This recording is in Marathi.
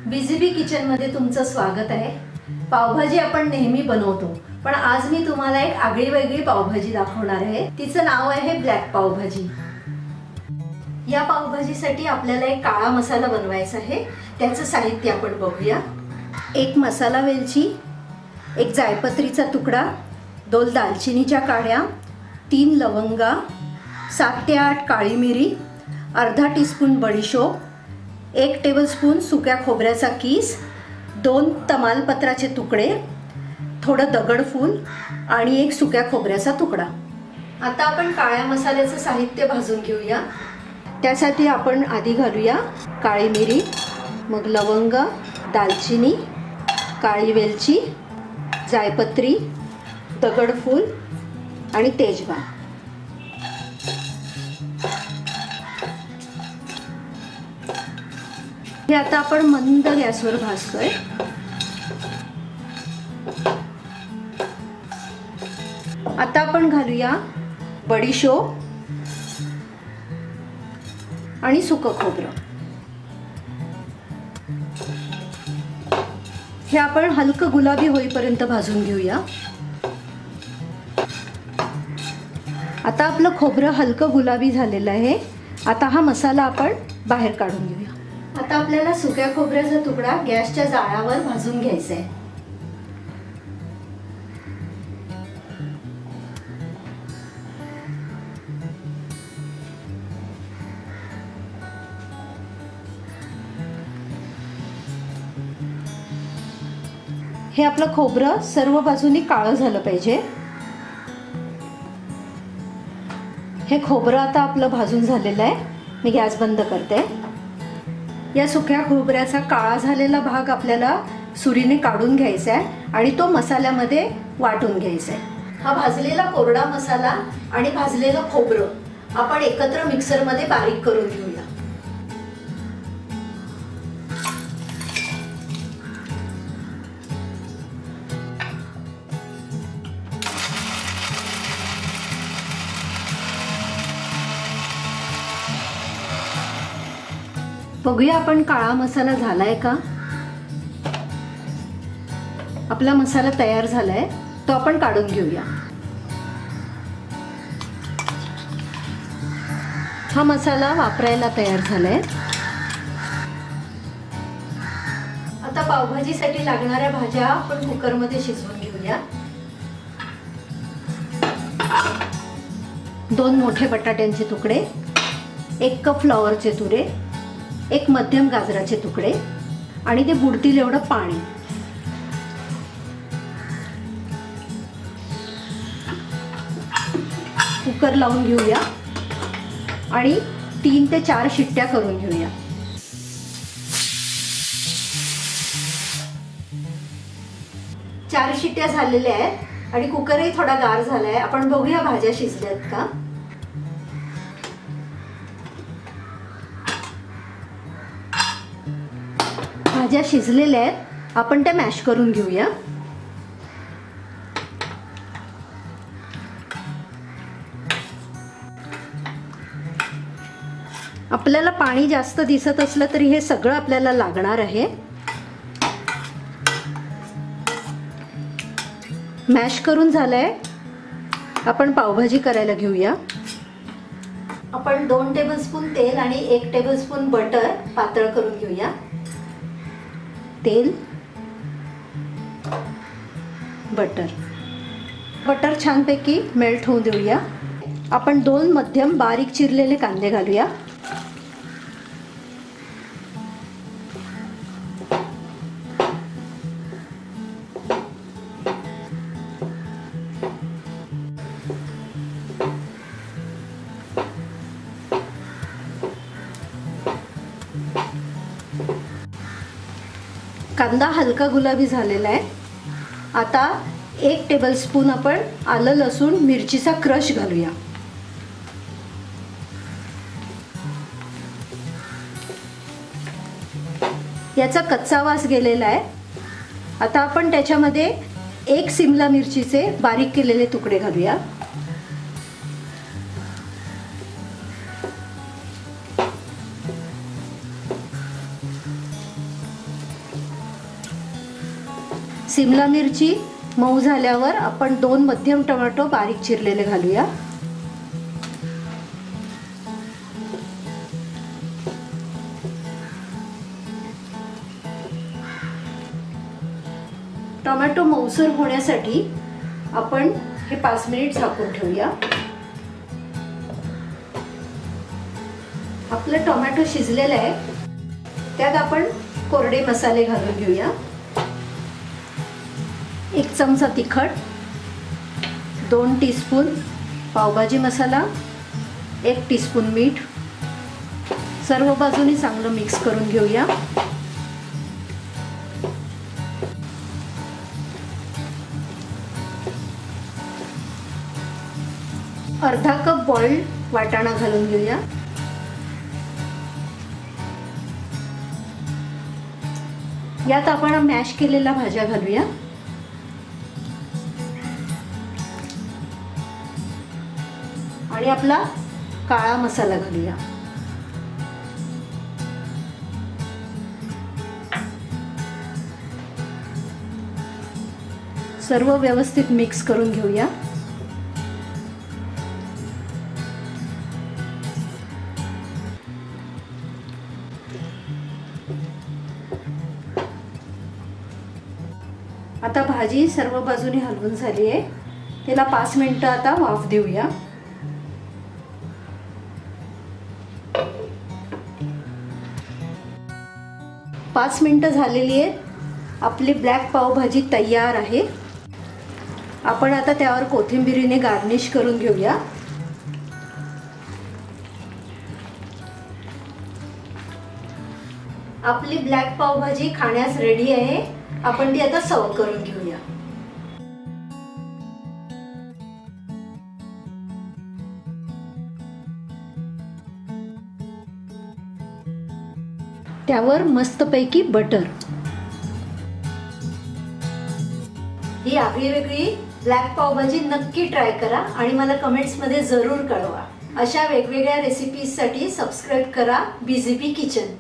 बीजीबी किचन मध्ये तुमचं स्वागत आहे। पावभाजी आपण नेहमी बनवतो, पण आज मी तुम्हाला एक आगळीवेगळी पावभाजी दाखवणार आहे। तिचं नाव आहे ब्लॅक पावभाजी। या पावभाजीसाठी आपल्याला एक काळा मसाला बनवायचा आहे। त्याचं साहित्य आपण बघूया। एक मसाला वेलची, एक जायपत्रीचा तुकडा, 2 दालचिनीच्या काड्या, 3 लवंगा, 7 ते 8 काळी मिरी, अर्धा टीस्पून बडीशोप, 1 टेबलस्पून सुक्या खोबऱ्याचा कीस, 2 तमालपत्राचे तुकडे, थोडं दगडफूल आणि 1 सुक्या खोबऱ्याचा तुकडा। आता आपण काळ्या मसाल्याचं साहित्य भाजून घेऊया। त्यासाठी आपण आधी घालूया काळी मिरी, मग लवंग, दालचिनी, काळी वेलची, जायपत्री, दगडफूल आणि तेजपान। हे आता आपण मंद गॅसवर भाजतोय। आता आपण घालूया बडीशोप आणि सुकं खोबरं। हे आपण हलकं गुलाबी होईपर्यंत भाजून घेऊया। आता आपलं खोबरं हलकं गुलाबी झालेलं आहे। आता हा मसाला आपण बाहेर काढून घेऊया। आता आपल्याला सुक्या खोबऱ्याचा तुकडा गॅसच्या जाळावर भाजून घ्यायचा आहे। हे आपलं खोबरं सर्व बाजूनी काळं झालं पाहिजे। हे खोबरं आता आपलं भाजून झालेलं आहे। मी गॅस बंद करते। या सुक्या खोबऱ्याचा काळा झालेला भाग आपल्याला सुरीने काढून घ्यायचा आहे आणि तो मसाल्यामध्ये वाटून घ्यायचा आहे। हा भाजलेला कोरडा मसाला आणि भाजलेलं खोबरं आपण एकत्र मिक्सरमध्ये बारीक करून घेऊया। बघूया आपण काळा मसाला झालाय का। आपला मसाला तयार झालाय, तो आपण काढून घेऊया। हा मसाला वापरायला तयार झालाय। आता पावभाजीसाठी लागणाऱ्या भाज्या आपण कुकरमध्ये शिजवून घेऊया। 2 मोठे बटाट्यांचे तुकडे, 1 कप फ्लॉवरचे तुरे, 1 मध्यम गाजराचे तुकडे आणि ते बुडतील एवढं पाणी। कुकर लावून घेऊया आणि 3 ते 4 शिट्ट्या करून घेऊया। चार शिट्ट्या झालेल्या आहेत आणि कुकरही थोडा गार झालाय। आपण बघूया भाज्या शिजल्यात का। भाज्या शिजलेल्या आहेत, आपण त्या मॅश करून घेऊया। आपल्याला पाणी जास्त दिसत असलं तरी हे सगळं आपल्याला लागणार आहे। मॅश करून झालंय, आपण पावभाजी करायला घेऊया। आपण 2 टेबलस्पून तेल आणि 1 टेबलस्पून बटर पातळ करून घेऊया। तेल, बटर छानपैकी मेल्ट होऊ देऊया। आपण 2 मध्यम बारीक चिरलेले कांदे घालूया। कांदा हलका गुलाबी झालेला आहे। आता 1 टेबलस्पून आपण आलं लसूण मिरचीचा क्रश घालूया। याचा कच्चा वास गेलेला आहे। आता आपण त्याच्यामध्ये 1 सिमला मिरचीचे बारीक केलेले तुकडे घालूया। सिमला मिरची मऊ झाल्यावर आपण 2 मध्यम टोमॅटो बारीक चिरलेले घालूया. टोमॅटो मऊसर होण्यासाठी आपण हे 5 मिनिट झाकून ठेवूया. आपलं टोमॅटो शिजलेलं आहे. त्यात आपण कोरडे मसाले घालून घेऊया. 1 चमचा तिखट, 2 टीस्पून पावभाजी मसाला, 1 टीस्पून मीठ. सर्व बाजूनी चांगलं मिक्स करून घेऊया. अर्धा कप बॉइल्ड वाटाणा घालून घेऊया. यात आपण मॅश केलेल्या भाज्या घालूया. आणि आपला काळा मसाला घालूया. सर्व व्यवस्थित मिक्स करून घेऊया. आता भाजी सर्व बाजूनी हलवून झाली आहे. त्याला 5 मिनिटं आता वाफ देऊया. पाच मिनिटं झालेली आहेत. आपली ब्लॅक पावभाजी तयार आहे. आपण आता त्यावर कोथिंबीरीने गार्निश करून घेऊया. आपली ब्लॅक पावभाजी खाण्यास रेडी आहे. आपण ती आता सर्व करून घेऊया. त्यावर मस्तपैकी बटर. ही आगळी वेगळी ब्लॅक पावभाजी नक्की ट्राय करा आणि मला कमेंट्स मध्ये जरूर कळवा. अशा वेगवेगळ्या रेसिपीज साठी सबस्क्राइब करा BZP किचन.